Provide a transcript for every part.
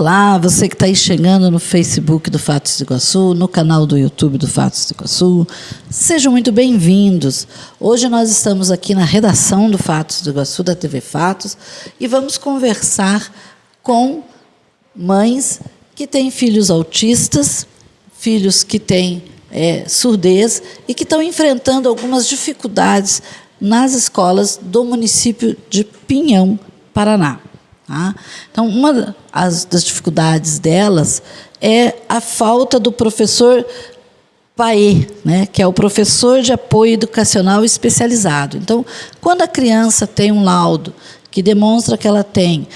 Olá, você que está aí chegando no Facebook do Fatos do Iguaçu, no canal do YouTube do Fatos do Iguaçu. Sejam muito bem-vindos. Hoje nós estamos aqui na redação do Fatos do Iguaçu, da TV Fatos, e vamos conversar com mães que têm filhos autistas, filhos que têm surdez e que estão enfrentando algumas dificuldades nas escolas do município de Pinhão, Paraná. Tá? Então, uma das dificuldades delas é a falta do professor PAE, né, que é o professor de apoio educacional especializado. Então, quando a criança tem um laudo que demonstra que ela tem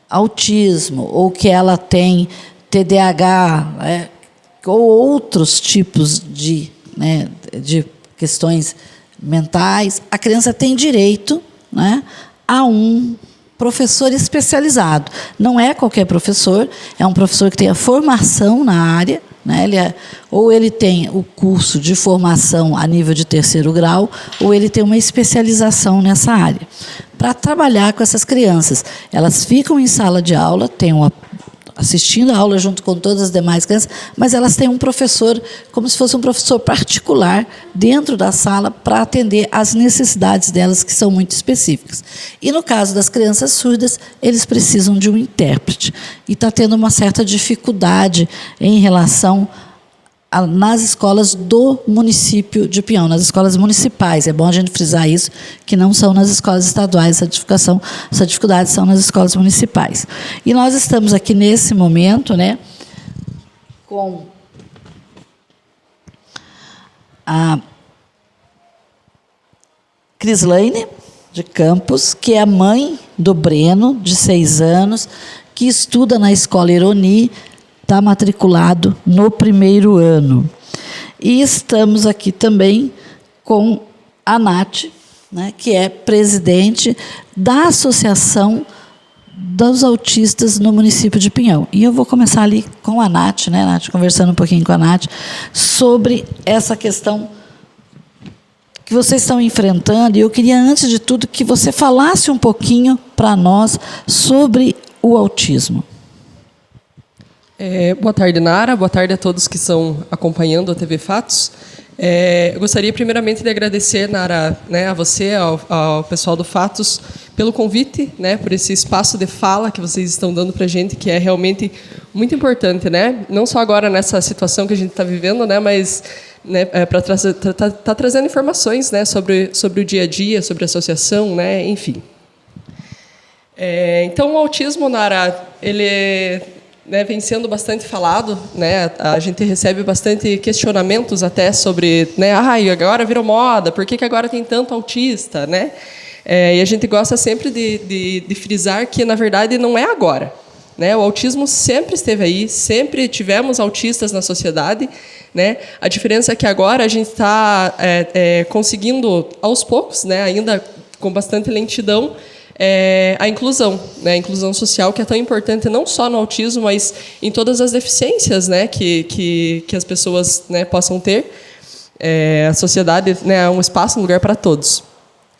autismo ou que ela tem TDAH, ou outros tipos de questões mentais, a criança tem direito, né, a um professor especializado. Não é qualquer professor, é um professor que tem a formação na área, né? Ou ele tem o curso de formação a nível de 3º grau, ou ele tem uma especialização nessa área. Para trabalhar com essas crianças, elas ficam em sala de aula, assistindo a aula junto com todas as demais crianças, mas elas têm um professor, como se fosse um professor particular, dentro da sala para atender às necessidades delas, que são muito específicas. E, no caso das crianças surdas, eles precisam de um intérprete. E está tendo uma certa dificuldade em relação nas escolas do município de Pinhão, nas escolas municipais. É bom a gente frisar isso, que não são nas escolas estaduais, essa dificuldade são nas escolas municipais. E nós estamos aqui nesse momento, né, com a Crislaine de Campos, que é a mãe do Breno, de 6 anos, que estuda na Escola Ironi, está matriculado no 1º ano. E estamos aqui também com a Nath, né, que é presidente da Associação dos Autistas no município de Pinhão. E eu vou começar ali com a Nath, né, Nath, conversando um pouquinho com a Nath, sobre essa questão que vocês estão enfrentando. E eu queria, antes de tudo, que você falasse um pouquinho para nós sobre o autismo. Boa tarde, Nara. Boa tarde a todos que estão acompanhando a TV Fatos. Eu gostaria, primeiramente, de agradecer, Nara, né, a você, ao pessoal do Fatos, pelo convite, né, por esse espaço de fala que vocês estão dando para a gente, que é realmente muito importante, né? Não só agora nessa situação que a gente está vivendo, né, mas para tá trazendo informações, né, sobre o dia a dia, sobre a associação, né, enfim. Então, o autismo, Nara, ele vem sendo bastante falado, né? A gente recebe bastante questionamentos até sobre, né? Agora virou moda, por que agora tem tanto autista, né? E a gente gosta sempre de frisar que, na verdade, não é agora, né? O autismo sempre esteve aí, sempre tivemos autistas na sociedade, né? A diferença é que agora a gente está conseguindo, aos poucos, né? Ainda com bastante lentidão, a inclusão, né? A inclusão social, que é tão importante não só no autismo, mas em todas as deficiências, né? que as pessoas, né, possam ter. A sociedade, né, é um espaço, um lugar para todos.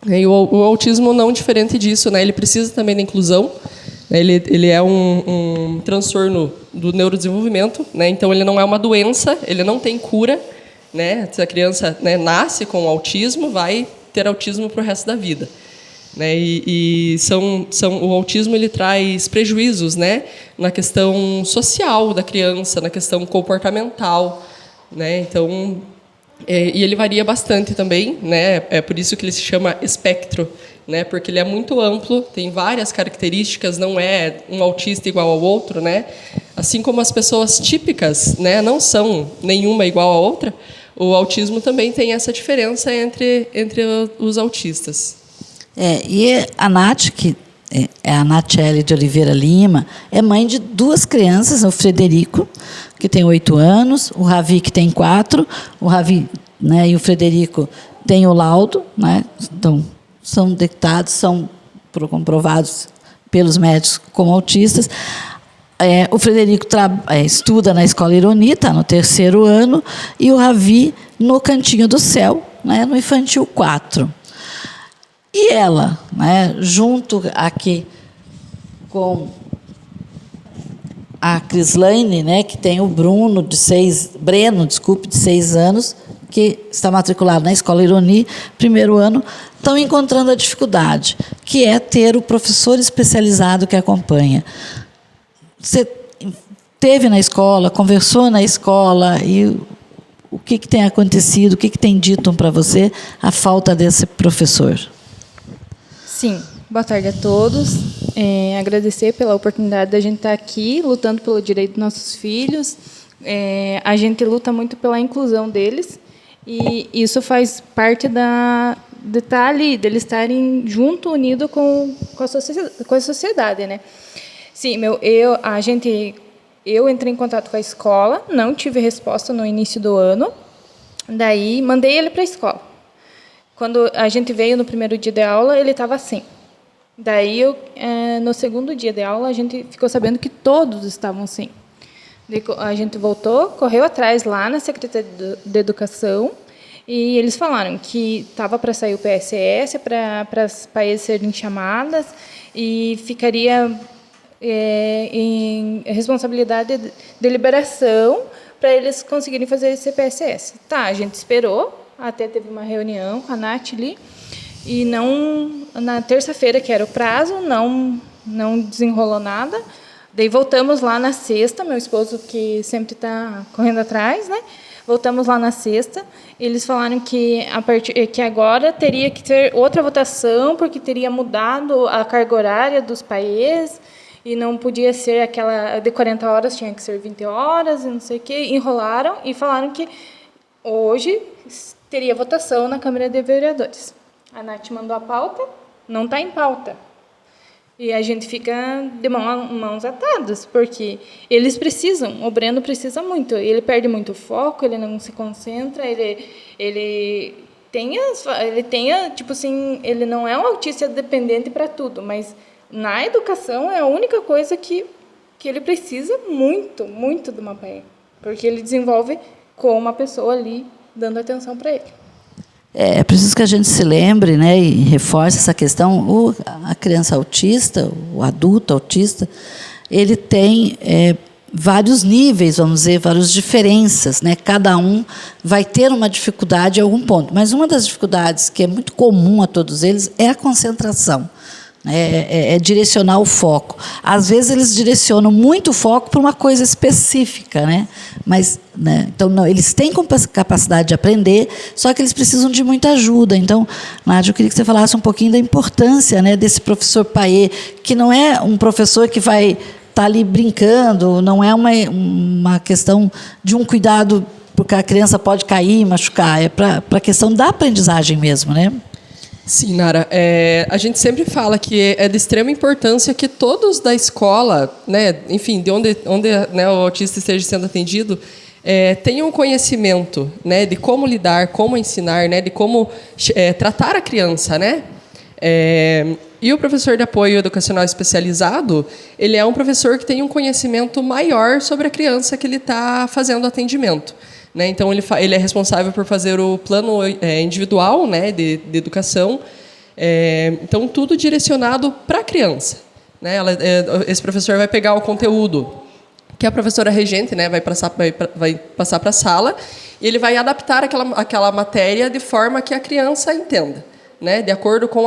E o autismo não diferente disso, né? Ele precisa também da inclusão. Ele é um transtorno do neurodesenvolvimento, né? Então ele não é uma doença, ele não tem cura, né? Se a criança, né, nasce com autismo, vai ter autismo para o resto da vida. Né, o autismo ele traz prejuízos, né, na questão social da criança, na questão comportamental, né, então e ele varia bastante também, né, é por isso que ele se chama espectro, né, porque ele é muito amplo, tem várias características, não é um autista igual ao outro, né, assim como as pessoas típicas, né, não são nenhuma igual à outra, o autismo também tem essa diferença entre os autistas. E a Nath, que é a Nathalie de Oliveira Lima, é mãe de 2 crianças, o Frederico, que tem 8 anos, o Ravi, que tem 4, o Ravi, né, e o Frederico têm o laudo, né, então, são detectados, são comprovados pelos médicos como autistas. O Frederico estuda na Escola Ironi, está no 3º ano, e o Ravi no Cantinho do Céu, né, no Infantil 4. E ela, né, junto aqui com a Crislaine, né, que tem o Breno, de 6 anos, que está matriculado na Escola Ironi, primeiro ano, estão encontrando a dificuldade, que é ter o professor especializado que acompanha. Você esteve na escola, conversou na escola, e o que tem acontecido, o que tem dito para você a falta desse professor? Sim, boa tarde a todos. Agradecer pela oportunidade da gente estar aqui, lutando pelo direito dos nossos filhos. A gente luta muito pela inclusão deles, e isso faz parte de estar ali, deles estarem junto, unido com a sociedade, né? Sim, eu entrei em contato com a escola, não tive resposta no início do ano, daí mandei ele para a escola. Quando a gente veio no primeiro dia de aula, ele estava assim. Daí, no segundo dia de aula, a gente ficou sabendo que todos estavam assim. A gente voltou, correu atrás lá na Secretaria de Educação, e eles falaram que estava para sair o PSS, para as países serem chamadas, e ficaria em responsabilidade de deliberação para eles conseguirem fazer esse PSS. Tá, a gente esperou, até teve uma reunião com a Nath ali, e na terça-feira, que era o prazo, não desenrolou nada. Daí voltamos lá na sexta, meu esposo, que sempre está correndo atrás, né? Voltamos lá na sexta, eles falaram que agora teria que ter outra votação, porque teria mudado a carga horária dos países, e não podia ser aquela de 40 horas, tinha que ser 20 horas, e não sei o quê. Enrolaram e falaram que hoje teria votação na Câmara de Vereadores. A Nath mandou a pauta, não está em pauta. E a gente fica de mãos atadas, porque eles precisam, o Breno precisa muito, ele perde muito foco, ele não se concentra, ele tipo assim, ele não é um autista dependente para tudo, mas na educação é a única coisa que ele precisa muito, muito de uma pai, porque ele desenvolve com uma pessoa ali dando atenção para ele. É preciso que a gente se lembre, né, e reforce essa questão. A criança autista, o adulto autista, ele tem vários níveis, vamos dizer, várias diferenças, né? Cada um vai ter uma dificuldade em algum ponto. Mas uma das dificuldades que é muito comum a todos eles é a concentração. É direcionar o foco. Às vezes eles direcionam muito o foco para uma coisa específica, né? Mas, né, então, não, eles têm capacidade de aprender, só que eles precisam de muita ajuda. Então, Nádia, eu queria que você falasse um pouquinho da importância, né, desse professor Paê, que não é um professor que vai estar ali brincando, não é uma questão de um cuidado, porque a criança pode cair, machucar, é para a questão da aprendizagem mesmo, né? Sim, Nara. A gente sempre fala que é de extrema importância que todos da escola, né, enfim, de onde né, o autista esteja sendo atendido, tenham conhecimento, né, de como lidar, como ensinar, né, de como tratar a criança, né? E o professor de apoio educacional especializado, ele é um professor que tem um conhecimento maior sobre a criança que ele está fazendo atendimento. Né? Então, ele é responsável por fazer o plano individual, né, de educação. Então, tudo direcionado para a criança. Né? Esse professor vai pegar o conteúdo que a professora regente, né, vai passar para a sala, e ele vai adaptar aquela matéria de forma que a criança entenda, né, de acordo com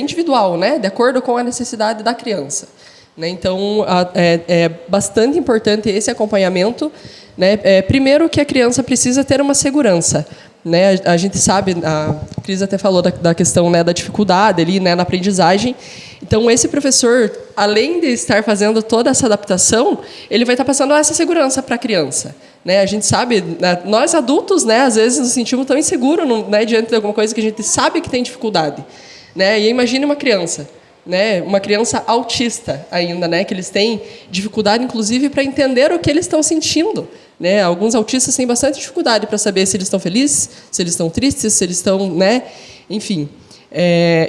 individual, né, de acordo com a necessidade da criança. Né? Então, é bastante importante esse acompanhamento. Né? Primeiro que a criança precisa ter uma segurança. Né? A gente sabe, a Cris até falou da questão, né, da dificuldade ali, né, na aprendizagem. Então, esse professor, além de estar fazendo toda essa adaptação, ele vai estar passando essa segurança para a criança. Né? A gente sabe, nós adultos, né, às vezes nos sentimos tão inseguros, né, diante de alguma coisa que a gente sabe que tem dificuldade. Né? E imagine uma criança. Né, uma criança autista ainda, né, que eles têm dificuldade, inclusive, para entender o que eles estão sentindo. Né? Alguns autistas têm bastante dificuldade para saber se eles estão felizes, se eles estão tristes, se eles estão... Né? Enfim.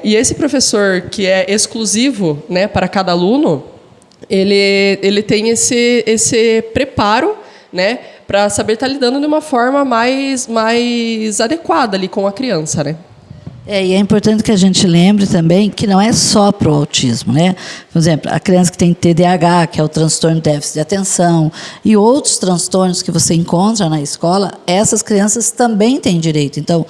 E esse professor, que é exclusivo, né, para cada aluno, ele tem esse preparo, né, para saber estar lidando de uma forma mais adequada ali com a criança. Né? E é importante que a gente lembre também que não é só para o autismo, né? Por exemplo, a criança que tem TDAH, que é o transtorno de déficit de atenção, e outros transtornos que você encontra na escola, essas crianças também têm direito. Então,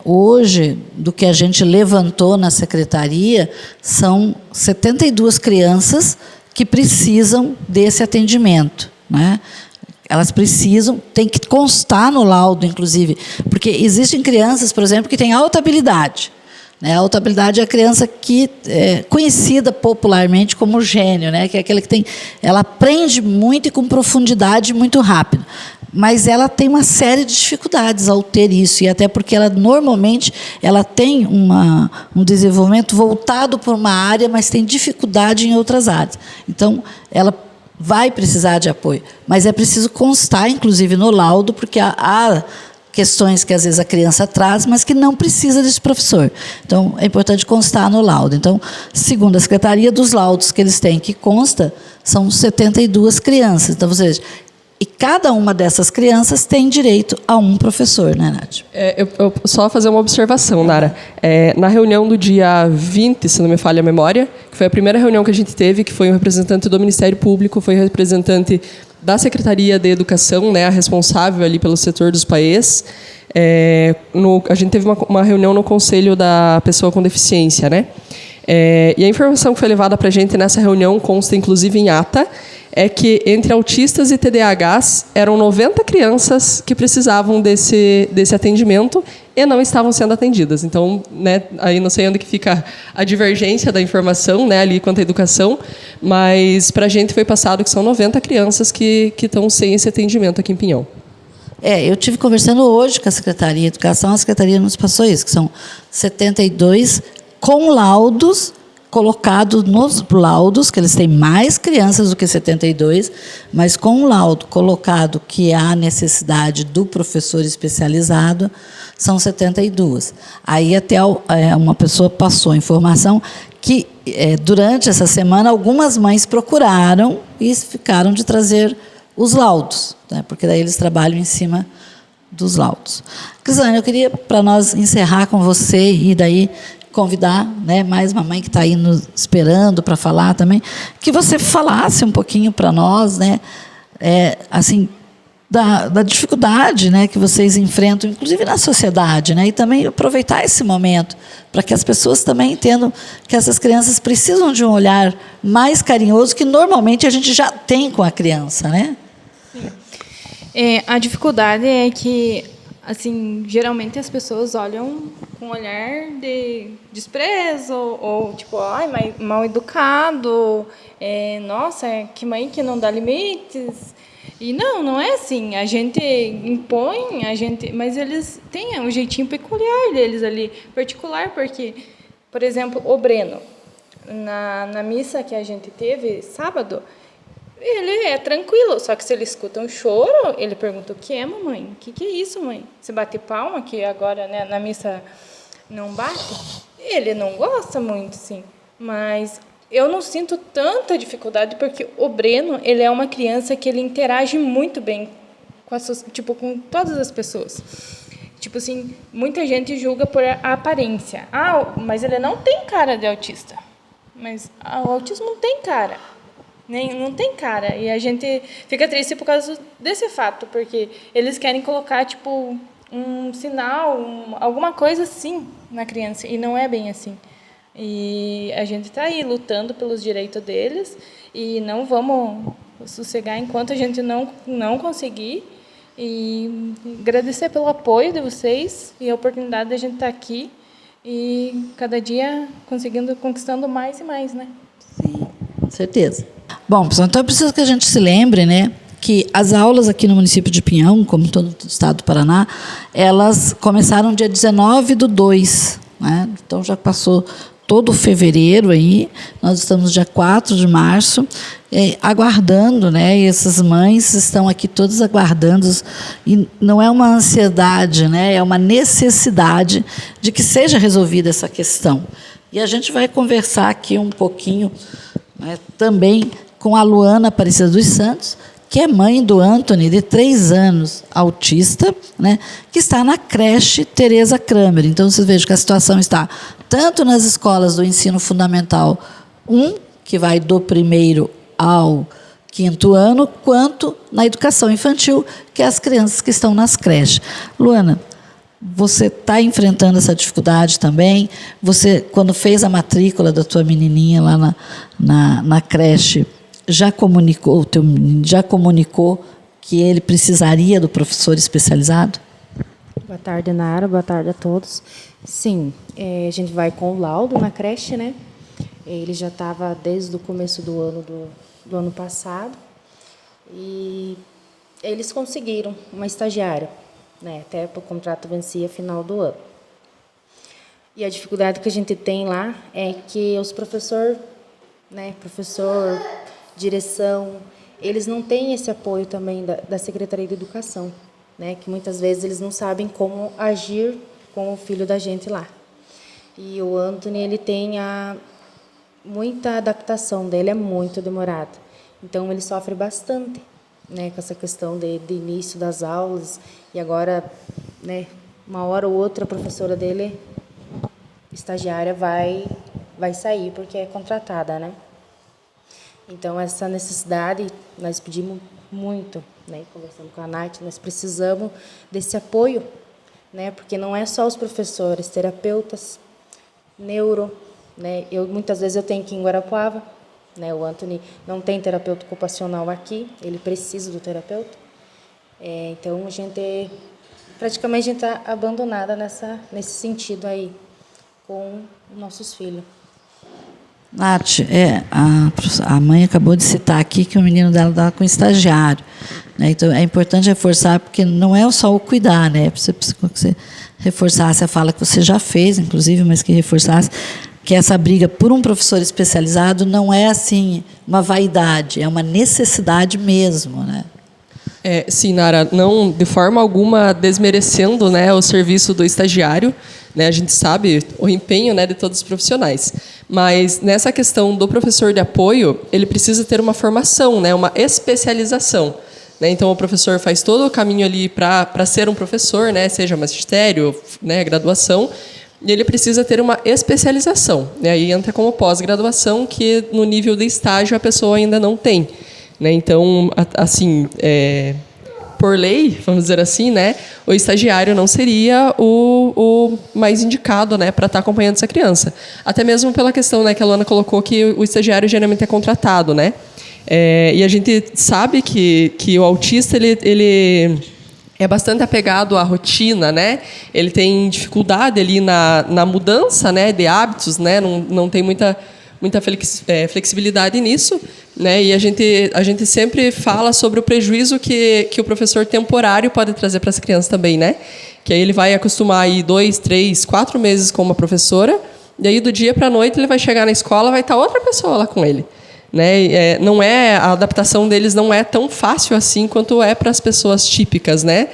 hoje, do que a gente levantou na secretaria, são 72 crianças que precisam desse atendimento, né? Elas precisam, tem que constar no laudo, inclusive, porque existem crianças, por exemplo, que têm alta habilidade. Né? A alta habilidade é a criança que é conhecida popularmente como gênio, né? Que é aquela que ela aprende muito e com profundidade muito rápido. Mas ela tem uma série de dificuldades ao ter isso, e até porque ela normalmente ela tem um desenvolvimento voltado por uma área, mas tem dificuldade em outras áreas. Então, ela vai precisar de apoio, mas é preciso constar, inclusive, no laudo, porque há questões que, às vezes, a criança traz, mas que não precisa desse professor. Então, é importante constar no laudo. Então, segundo a Secretaria, dos laudos que eles têm que consta, são 72 crianças. Então, vocês... E cada uma dessas crianças tem direito a um professor, né, Nath? Eu só fazer uma observação, Nara. Na reunião do dia 20, se não me falha a memória, que foi a primeira reunião que a gente teve, que foi um representante do Ministério Público, foi um representante da Secretaria de Educação, né, a responsável ali pelo setor dos PAEs. A gente teve uma reunião no Conselho da Pessoa com Deficiência, né? E a informação que foi levada para a gente nessa reunião consta, inclusive, em ata, é que entre autistas e TDAHs eram 90 crianças que precisavam desse atendimento e não estavam sendo atendidas. Então, né, aí não sei onde que fica a divergência da informação, né, ali quanto à educação, mas para a gente foi passado que são 90 crianças que estão sem esse atendimento aqui em Pinhão. Eu tive conversando hoje com a Secretaria de Educação, a Secretaria nos passou isso, que são 72 com laudos, colocado nos laudos, que eles têm mais crianças do que 72, mas com o laudo colocado que há necessidade do professor especializado, são 72. Aí até uma pessoa passou a informação que, durante essa semana, algumas mães procuraram e ficaram de trazer os laudos, né, porque daí eles trabalham em cima dos laudos. Crislane, eu queria, para nós encerrar com você, e daí convidar, né, mais uma mãe que está aí nos esperando para falar também, que você falasse um pouquinho para nós, né, assim, da dificuldade, né, que vocês enfrentam, inclusive na sociedade, né, e também aproveitar esse momento para que as pessoas também entendam que essas crianças precisam de um olhar mais carinhoso que normalmente a gente já tem com a criança, né? A dificuldade é que, assim, geralmente as pessoas olham com um olhar de desprezo ou tipo, ai, mal educado, nossa, que mãe que não dá limites. E não é assim. A gente impõe, mas eles têm um jeitinho peculiar deles ali, particular, porque, por exemplo, o Breno, na missa que a gente teve sábado, ele é tranquilo, só que se ele escuta um choro, ele pergunta: o que é, mamãe? O que é isso, mãe? Você bate palma, que agora, né, na missa não bate? Ele não gosta muito, sim. Mas eu não sinto tanta dificuldade, porque o Breno, ele é uma criança que ele interage muito bem com todas as pessoas. Tipo assim, muita gente julga por a aparência. Mas ele não tem cara de autista. Mas o autismo não tem cara. Não tem cara. E a gente fica triste por causa desse fato, porque eles querem colocar, tipo, um sinal, alguma coisa assim na criança, e não é bem assim. E a gente está aí lutando pelos direitos deles e não vamos sossegar enquanto a gente não conseguir. E agradecer pelo apoio de vocês e a oportunidade de a gente estar aqui e cada dia conquistando mais e mais, né? Sim, com certeza. Bom, pessoal, então é preciso que a gente se lembre, né, que as aulas aqui no município de Pinhão, como todo o estado do Paraná, elas começaram dia 19/2, né? Então já passou todo fevereiro aí, nós estamos no dia 4 de março, aguardando, né? E essas mães estão aqui todas aguardando, e não é uma ansiedade, né? É uma necessidade de que seja resolvida essa questão. E a gente vai conversar aqui um pouquinho, né, também com a Luana Aparecida dos Santos, que é mãe do Anthony, de 3 anos, autista, né, que está na creche Tereza Kramer. Então, vocês vejam que a situação está tanto nas escolas do ensino fundamental 1, que vai do 1º ao 5º ano, quanto na educação infantil, que é as crianças que estão nas creches. Luana, você está enfrentando essa dificuldade também? Você, quando fez a matrícula da tua menininha lá na creche, já comunicou, que ele precisaria do professor especializado? Boa tarde, Nara. Boa tarde a todos. Sim, a gente vai com o laudo na creche, né? Ele já estava desde o começo do ano passado e eles conseguiram uma estagiária, né? Até o contrato vencia final do ano. E a dificuldade que a gente tem lá é que os professores, né, professor, direção, eles não têm esse apoio também da Secretaria de Educação, né, que muitas vezes eles não sabem como agir com o filho da gente lá. E o Anthony, ele tem muita adaptação dele, é muito demorada. Então, ele sofre bastante, né, com essa questão de início das aulas. E agora, né, uma hora ou outra, a professora dele, estagiária, vai sair, porque é contratada, né? Então, essa necessidade, nós pedimos muito, né, conversando com a Nath, nós precisamos desse apoio, né, porque não é só os professores, terapeutas, neuro, né, muitas vezes eu tenho que ir em Guarapuava, né, o Anthony não tem terapeuta ocupacional aqui, ele precisa do terapeuta, então a gente praticamente está abandonada nesse sentido aí com nossos filhos. Nath, a mãe acabou de citar aqui que o menino dela estava com estagiário, né? Então, é importante reforçar, porque não é só o cuidar, né? Você reforçasse a fala que você já fez, inclusive, mas que reforçasse que essa briga por um professor especializado não é assim uma vaidade, é uma necessidade mesmo, né? Sim, Nara, não de forma alguma desmerecendo, né, o serviço do estagiário, né, a gente sabe o empenho, né, de todos os profissionais, mas nessa questão do professor de apoio, ele precisa ter uma formação, né, uma especialização, né, então o professor faz todo o caminho ali para ser um professor, né, seja magistério, né, graduação, e ele precisa ter uma especialização, né, aí entra como pós-graduação, que no nível de estágio a pessoa ainda não tem. Né? Então, assim, por lei, vamos dizer assim, né, o estagiário não seria o mais indicado, né, para estar acompanhando essa criança. Até mesmo pela questão, né, que a Luana colocou, que o estagiário geralmente é contratado. Né? E a gente sabe que o autista ele é bastante apegado à rotina, né? Ele tem dificuldade ali na mudança, né, de hábitos, né? Não tem muita flexibilidade nisso, né? E a gente sempre fala sobre o prejuízo que o professor temporário pode trazer para essa criança também, né? Que aí ele vai acostumar aí 2, 3, 4 meses com uma professora, e aí do dia para a noite ele vai chegar na escola, vai estar outra pessoa lá com ele, né? A adaptação deles não é tão fácil assim quanto é para as pessoas típicas, né?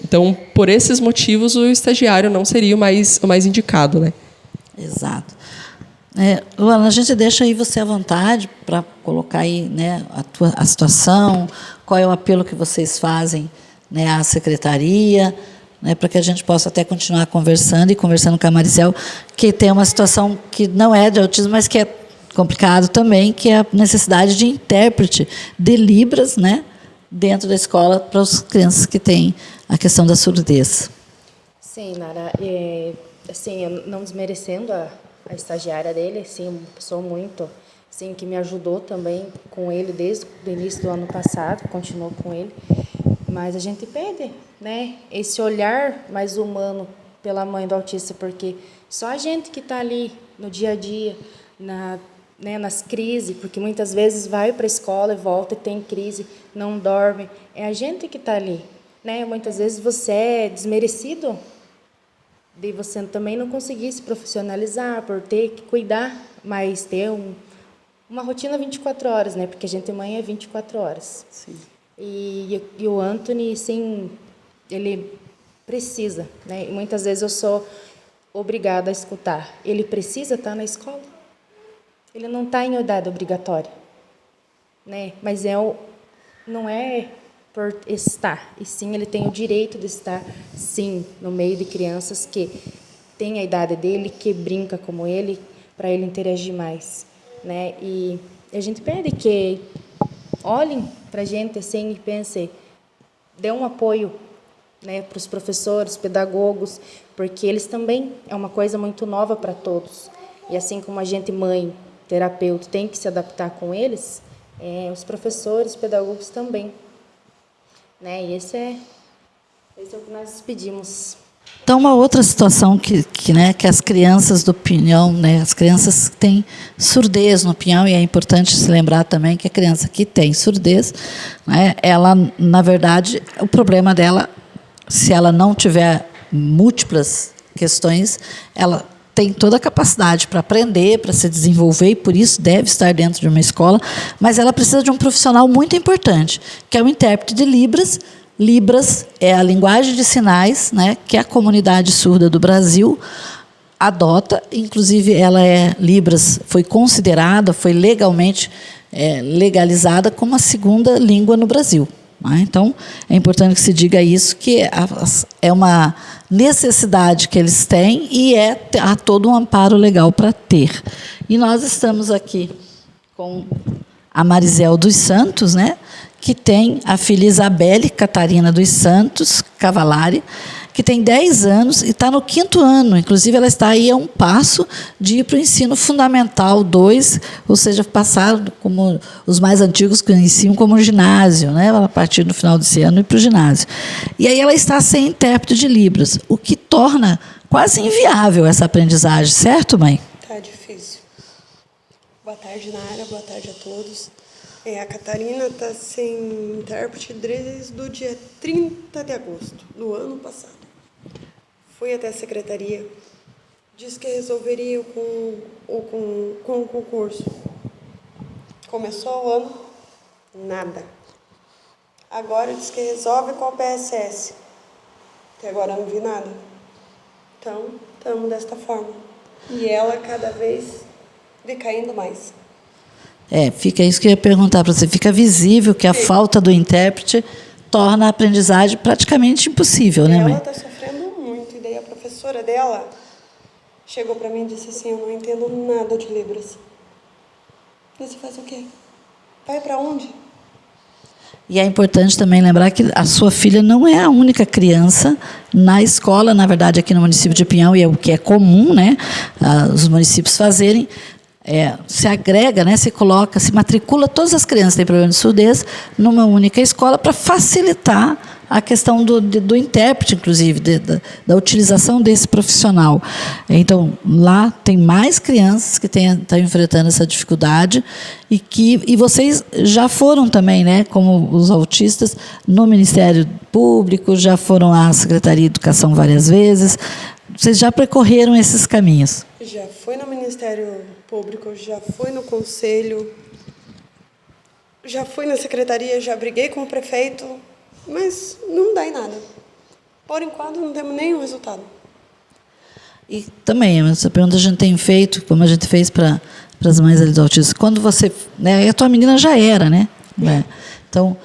Então, por esses motivos, o estagiário não seria o mais indicado, né? Exato. Luana, a gente deixa aí você à vontade para colocar aí, né, a situação, qual é o apelo que vocês fazem, né, à secretaria, né, para que a gente possa até continuar conversando com a Maricel, que tem uma situação que não é de autismo, mas que é complicado também, que é a necessidade de intérprete de Libras, né, dentro da escola para as crianças que têm a questão da surdez. Sim, Nara, assim, eu não desmerecendo a estagiária dele, sim, uma pessoa muito, sim, que me ajudou também com ele desde o início do ano passado, continuou com ele, mas a gente pede, né, esse olhar mais humano pela mãe do autista, porque só a gente que está ali no dia a dia, nas crises, porque muitas vezes vai para a escola e volta e tem crise, não dorme, é a gente que está ali, né, muitas vezes você é desmerecido de você também não conseguir se profissionalizar, por ter que cuidar, mas ter uma rotina 24 horas, né? Porque a gente mãe é 24 horas. Sim. E o Anthony, sim, ele precisa, né? E muitas vezes eu sou obrigada a escutar. Ele precisa estar na escola? Ele não está em idade obrigatória. né? Mas não é por estar, e sim ele tem o direito de estar, sim, no meio de crianças que têm a idade dele, que brinca como ele, para ele interagir mais, né? E a gente pede que olhem para a gente assim e pensem, dê um apoio, né, para os professores, pedagogos, porque eles também é uma coisa muito nova para todos. E assim como a gente, mãe, terapeuta, tem que se adaptar com eles, os professores, pedagogos também. Né? E esse é o que nós pedimos. Então, uma outra situação que as crianças do Pinhão, né, as crianças têm surdez no Pinhão, e é importante se lembrar também que a criança que tem surdez, né, ela, na verdade, o problema dela, se ela não tiver múltiplas questões, ela tem toda a capacidade para aprender, para se desenvolver, e por isso deve estar dentro de uma escola, mas ela precisa de um profissional muito importante, que é o intérprete de Libras. Libras é a linguagem de sinais, né, que a comunidade surda do Brasil adota, inclusive Libras foi considerada, foi legalmente legalizada como a segunda língua no Brasil. Né? Então, é importante que se diga isso, que é uma necessidade que eles têm e há todo um amparo legal para ter. E nós estamos aqui com a Marizel dos Santos, né, que tem a filha Isabelle Catarina dos Santos Cavalari, que tem 10 anos e está no 5º ano. Inclusive, ela está aí a um passo de ir para o ensino fundamental 2, ou seja, passar, como os mais antigos conheciam, como ginásio, né? A partir do final desse ano, ir para o ginásio. E aí ela está sem intérprete de Libras, o que torna quase inviável essa aprendizagem, certo, mãe? Tá difícil. Boa tarde, Nara, boa tarde a todos. A Catarina está sem intérprete desde o dia 30 de agosto do ano passado. Fui até a secretaria, disse que resolveria com o concurso. Começou o ano, nada. Agora diz que resolve com a PSS. Até agora não vi nada. Então, estamos desta forma. E ela cada vez decaindo mais. Fica isso que eu ia perguntar para você. Fica visível que a falta do intérprete torna a aprendizagem praticamente impossível, né, mãe? Ela está sofrendo muito. E daí a professora dela chegou para mim e disse assim, eu não entendo nada de Libras. Você faz o quê? Vai para onde? E é importante também lembrar que a sua filha não é a única criança na escola, na verdade, aqui no município de Pinhão, e é o que é comum, né, os municípios fazerem, se agrega, né, se coloca, se matricula todas as crianças que têm problema de surdez numa única escola para facilitar a questão do intérprete, inclusive, da utilização desse profissional. Então, lá tem mais crianças que estão enfrentando essa dificuldade e vocês já foram também, né, como os autistas, no Ministério Público, já foram à Secretaria de Educação várias vezes. Vocês já percorreram esses caminhos? Já fui no Ministério Público, já fui no Conselho, já fui na Secretaria, já briguei com o prefeito, mas não dá em nada. Por enquanto, não temos nenhum resultado. E também, essa pergunta a gente tem feito, como a gente fez para as mães ali do autismo. Quando você... Né, a tua menina já era, né? Então,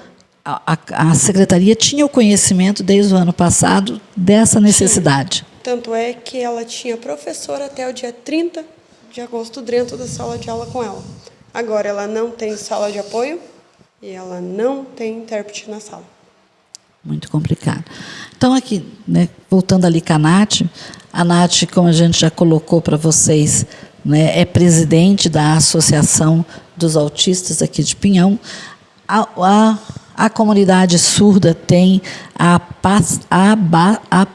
a Secretaria tinha o conhecimento, desde o ano passado, dessa necessidade. Sim. Tanto é que ela tinha professora até o dia 30 de agosto dentro da sala de aula com ela. Agora, ela não tem sala de apoio e ela não tem intérprete na sala. Muito complicado. Então, aqui, né, voltando ali com a Nath, como a gente já colocou para vocês, né, é presidente da Associação dos Autistas aqui de Pinhão. A comunidade surda tem a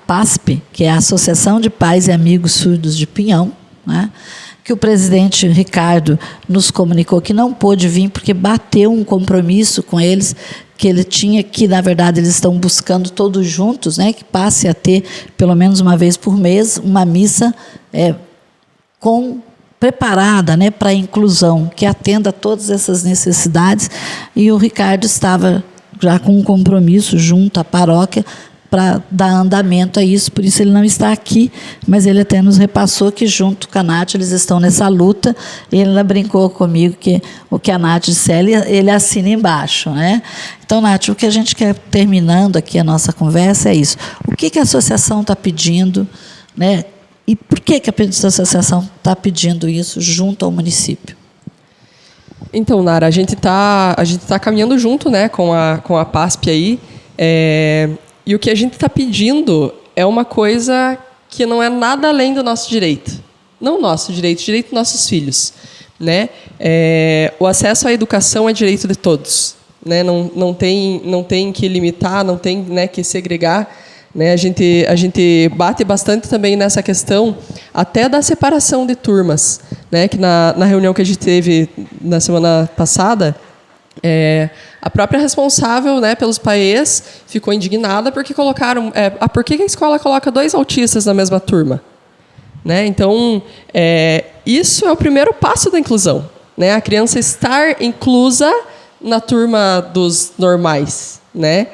PASP, que é a Associação de Pais e Amigos Surdos de Pinhão, né, que o presidente Ricardo nos comunicou que não pôde vir porque bateu um compromisso com eles, que ele tinha, que na verdade eles estão buscando todos juntos, né, que passe a ter pelo menos uma vez por mês uma missa preparada, né, para a inclusão, que atenda a todas essas necessidades, e o Ricardo estava já com um compromisso junto à paróquia para dar andamento a isso, por isso ele não está aqui, mas ele até nos repassou que junto com a Nath eles estão nessa luta, e ele brincou comigo que o que a Nath disser, ele assina embaixo, né? Então, Nath, o que a gente quer, terminando aqui a nossa conversa, é isso. O que a associação está pedindo, né? E por que a associação está pedindo isso junto ao município? Então, Nara, a gente tá caminhando junto, né, com a PASP aí, e o que a gente está pedindo é uma coisa que não é nada além do nosso direito. Não nosso direito, direito dos nossos filhos, né? O acesso à educação é direito de todos, né? Não tem que limitar, não tem, né, que segregar, né? A gente bate bastante também nessa questão até da separação de turmas, né? Que na reunião que a gente teve na semana passada, a própria responsável, né, pelos PAEs ficou indignada porque colocaram... por que a escola coloca 2 autistas na mesma turma? Né? Então, isso é o primeiro passo da inclusão, né? A criança estar inclusa na turma dos normais, né?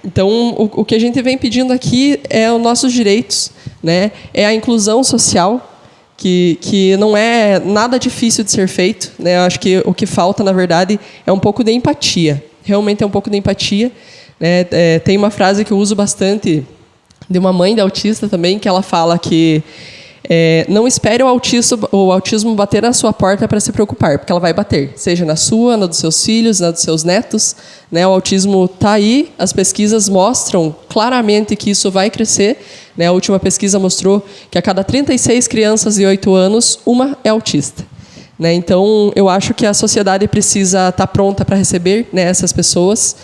Então, o que a gente vem pedindo aqui é os nossos direitos, né? É a inclusão social, que não é nada difícil de ser feito, né? Eu acho que o que falta, na verdade, é um pouco de empatia. Realmente é um pouco de empatia, né? Tem uma frase que eu uso bastante de uma mãe de autista também, que ela fala que não espere o autismo bater na sua porta para se preocupar, porque ela vai bater, seja na sua, na dos seus filhos, na dos seus netos, né? O autismo está aí, as pesquisas mostram claramente que isso vai crescer, né? A última pesquisa mostrou que a cada 36 crianças de 8 anos, uma é autista, né? Então, eu acho que a sociedade precisa estar pronta para receber, né, essas pessoas,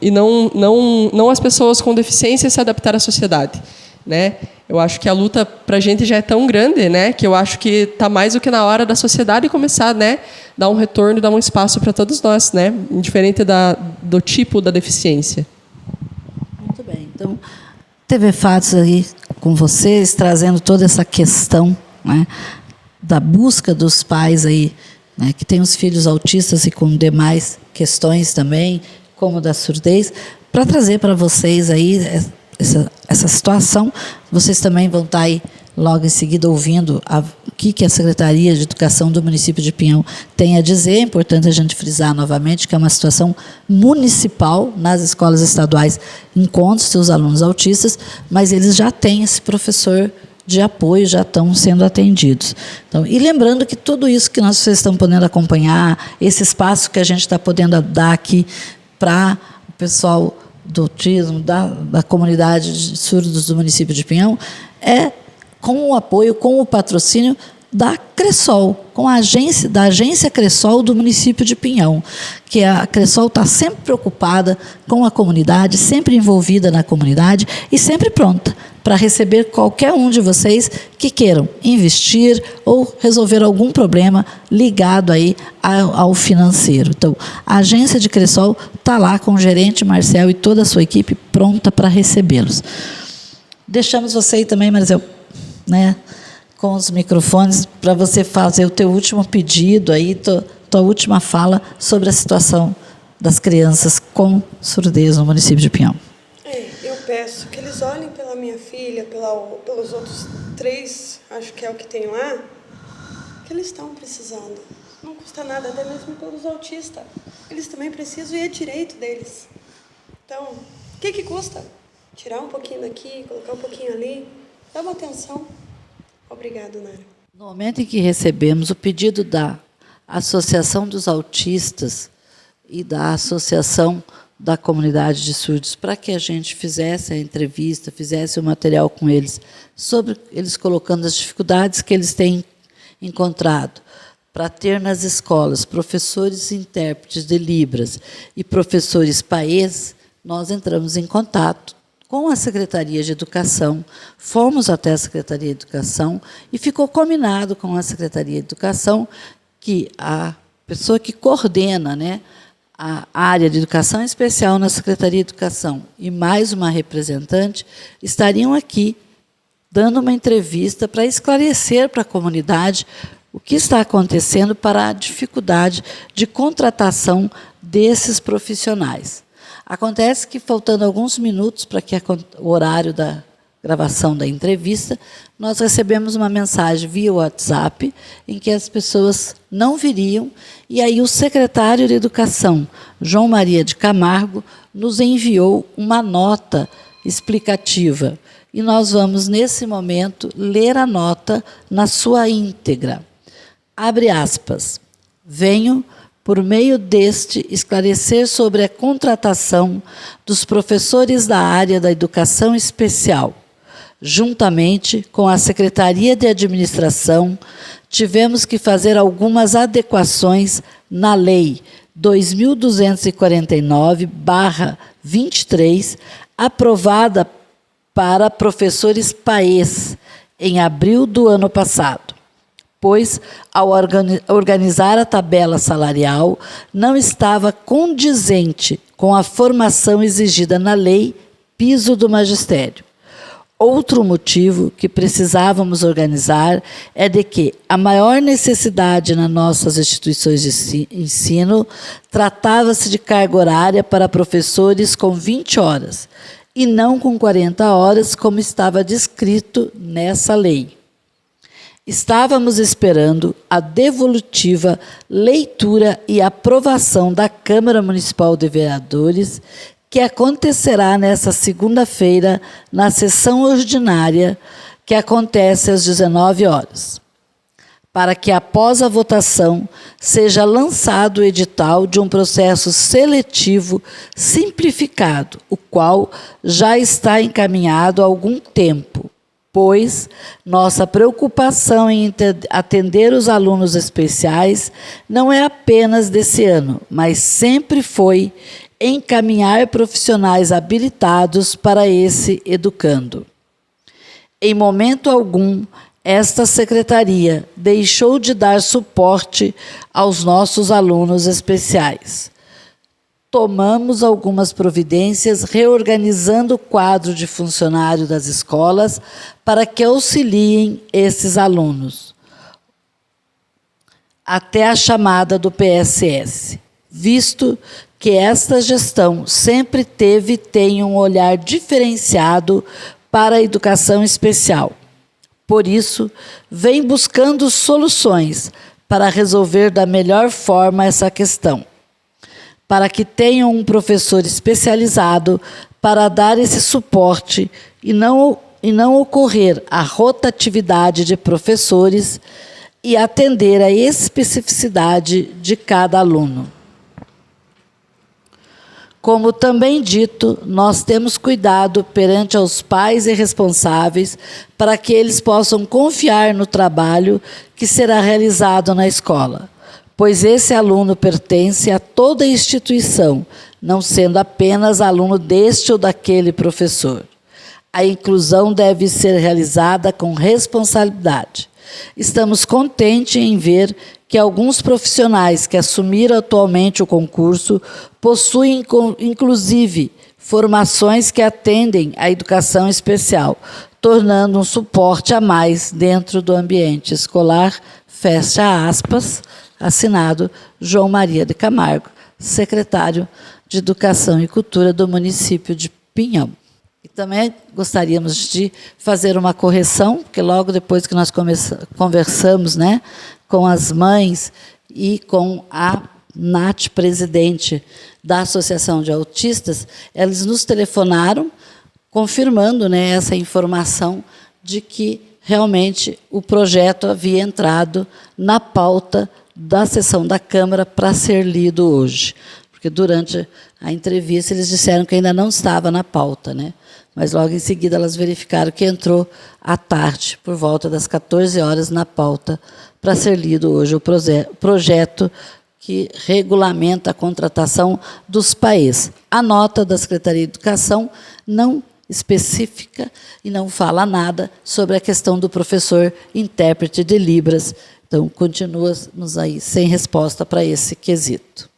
e não as pessoas com deficiência se adaptar à sociedade, né? Eu acho que a luta para a gente já é tão grande, né, que eu acho que está mais do que na hora da sociedade começar, né, dar um retorno, dar um espaço para todos nós, né, indiferente do tipo da deficiência. Muito bem. Então, teve fatos aí com vocês, trazendo toda essa questão, né, da busca dos pais aí, né, que têm os filhos autistas e com demais questões também, como da surdez, para trazer para vocês aí essa situação. Vocês também vão estar aí logo em seguida ouvindo o que a Secretaria de Educação do município de Pinhão tem a dizer. É importante a gente frisar novamente que é uma situação municipal. Nas escolas estaduais encontram seus alunos autistas, mas eles já têm esse professor de apoio, já estão sendo atendidos. Então, e lembrando que tudo isso que vocês estão podendo acompanhar, esse espaço que a gente está podendo dar aqui para o pessoal do autismo, da comunidade de surdos do município de Pinhão, é com o apoio, com o patrocínio da Cressol, com a agência Cressol do município de Pinhão, que a Cressol está sempre preocupada com a comunidade, sempre envolvida na comunidade e sempre pronta para receber qualquer um de vocês que queiram investir ou resolver algum problema ligado aí ao financeiro. Então, a agência de Cressol está lá com o gerente Marcel e toda a sua equipe pronta para recebê-los. Deixamos você aí também, Marcel, né, com os microfones para você fazer o teu último pedido aí, tua última fala sobre a situação das crianças com surdez no município de Pinhão. Eu peço que eles olhem pela minha filha, pelos outros 3, acho que é o que tem lá, que eles estão precisando. Não custa nada, até mesmo pelos autistas. Eles também precisam e é direito deles. Então, o que custa? Tirar um pouquinho daqui, colocar um pouquinho ali, dá uma atenção. Obrigada, Nara. No momento em que recebemos o pedido da Associação dos Autistas e da Associação da Comunidade de Surdos, para que a gente fizesse a entrevista, fizesse o material com eles, sobre eles colocando as dificuldades que eles têm encontrado, para ter nas escolas professores intérpretes de Libras e professores PAEs, nós entramos em contato com a Secretaria de Educação, fomos até a Secretaria de Educação e ficou combinado com a Secretaria de Educação que a pessoa que coordena, né, a área de educação especial na Secretaria de Educação e mais uma representante estariam aqui dando uma entrevista para esclarecer para a comunidade o que está acontecendo para a dificuldade de contratação desses profissionais. Acontece que, faltando alguns minutos para que o horário da gravação da entrevista, nós recebemos uma mensagem via WhatsApp em que as pessoas não viriam, e aí o secretário de Educação, João Maria de Camargo, nos enviou uma nota explicativa. E nós vamos, nesse momento, ler a nota na sua íntegra. Abre aspas. Venho, por meio deste, esclarecer sobre a contratação dos professores da área da educação especial. Juntamente com a Secretaria de Administração, tivemos que fazer algumas adequações na Lei 2249/23, aprovada para professores PAES em abril do ano passado, pois, ao organizar a tabela salarial, não estava condizente com a formação exigida na Lei Piso do Magistério. Outro motivo que precisávamos organizar é de que a maior necessidade nas nossas instituições de ensino tratava-se de carga horária para professores com 20 horas, e não com 40 horas, como estava descrito nessa lei. Estávamos esperando a devolutiva leitura e aprovação da Câmara Municipal de Vereadores, que acontecerá nesta segunda-feira, na sessão ordinária, que acontece às 19 horas, para que, após a votação, seja lançado o edital de um processo seletivo simplificado, o qual já está encaminhado há algum tempo, pois nossa preocupação em atender os alunos especiais não é apenas desse ano, mas sempre foi encaminhar profissionais habilitados para esse educando. Em momento algum, esta secretaria deixou de dar suporte aos nossos alunos especiais. Tomamos algumas providências reorganizando o quadro de funcionário das escolas para que auxiliem esses alunos, até a chamada do PSS, visto que esta gestão sempre teve e tem um olhar diferenciado para a educação especial. Por isso, vem buscando soluções para resolver da melhor forma essa questão, para que tenham um professor especializado para dar esse suporte e não ocorrer a rotatividade de professores e atender a especificidade de cada aluno. Como também dito, nós temos cuidado perante aos pais e responsáveis para que eles possam confiar no trabalho que será realizado na escola, pois esse aluno pertence a toda a instituição, não sendo apenas aluno deste ou daquele professor. A inclusão deve ser realizada com responsabilidade. Estamos contentes em ver que alguns profissionais que assumiram atualmente o concurso possuem, inclusive, formações que atendem à educação especial, tornando um suporte a mais dentro do ambiente escolar, fecha aspas, assinado João Maria de Camargo, secretário de Educação e Cultura do município de Pinhão. E também gostaríamos de fazer uma correção, porque logo depois que nós conversamos, né, com as mães e com a Nath, presidente da Associação de Autistas, eles nos telefonaram confirmando, né, essa informação de que realmente o projeto havia entrado na pauta da sessão da Câmara para ser lido hoje. Porque durante a entrevista eles disseram que ainda não estava na pauta, né? Mas logo em seguida elas verificaram que entrou à tarde, por volta das 14 horas, na pauta para ser lido hoje o projeto que regulamenta a contratação dos PAES. A nota da Secretaria de Educação não especifica e não fala nada sobre a questão do professor intérprete de Libras. Então, continuamos aí sem resposta para esse quesito.